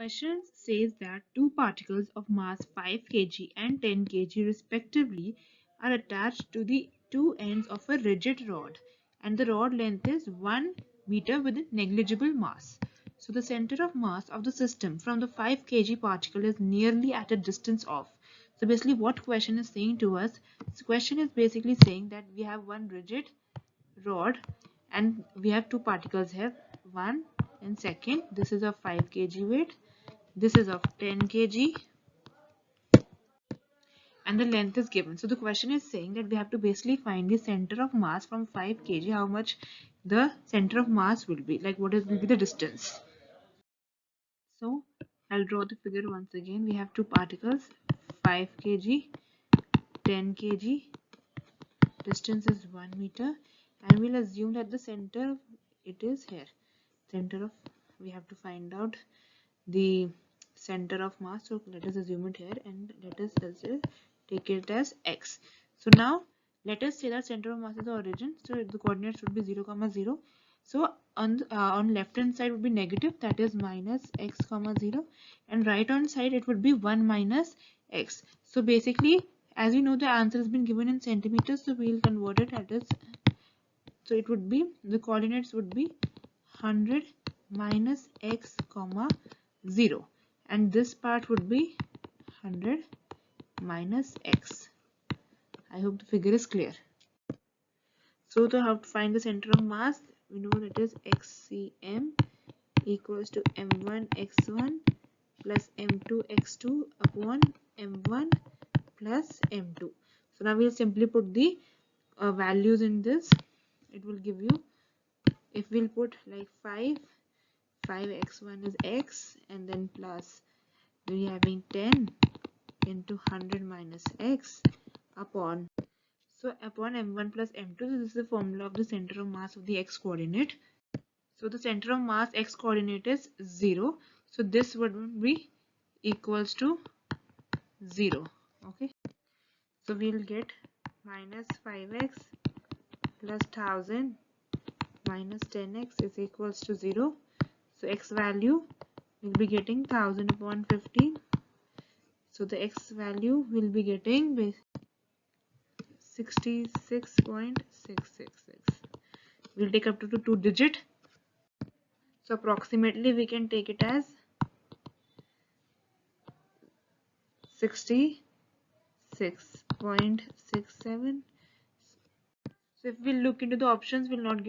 Question says that two particles of mass 5 kg and 10 kg respectively are attached to the two ends of a rigid rod, and the rod length is 1 meter with a negligible mass. So the center of mass of the system from the 5 kg particle is nearly at a distance of. So basically what question is saying to us, this question is basically saying that we have one rigid rod and we have two particles here, one and second. This is of 5 kg weight, this is of 10 kg, and the length is given. So the question is saying that we have to basically find the center of mass from 5 kg, how much the center of mass will be, like what will be the distance. So I'll draw the figure once again. We have two particles, 5 kg, 10 kg, distance is 1 meter, and we'll assume that the center, it is here. Center of, we have to find out the center of mass, so let us assume it here and let us take it as x. So now let us say that center of mass is the origin, so the coordinates would be 0, 0. So on left hand side would be negative, that is minus x, 0, and right hand side it would be 1 minus x. So basically, as we know, the answer has been given in centimeters, so we will convert it as, so it would be, the coordinates would be 100 minus x, 0, and this part would be 100 minus x. I hope the figure is clear. So to how to find the center of mass, we know that is xcm equals to m1 x1 plus m2 x2 upon m1 plus m2. So now we'll simply put the values in this. It will give you, if we'll put like 5x1 is x, and then plus we having 10 into 100 minus x upon, so upon m1 plus m2. So this is the formula of the center of mass of the x coordinate. So the center of mass x coordinate is 0, so this would be equals to 0. Okay, so we'll get minus 5x plus 1000 minus 10x is equals to 0. So x value will be getting 1000 upon 15. So the x value will be getting 66.666. We'll take up to 2 digit. So approximately we can take it as 66.67. So if we look into the options, will not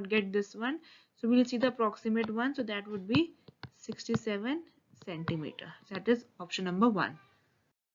get this one. So we'll see the approximate one. So that would be 67 centimeter. That is option number 1.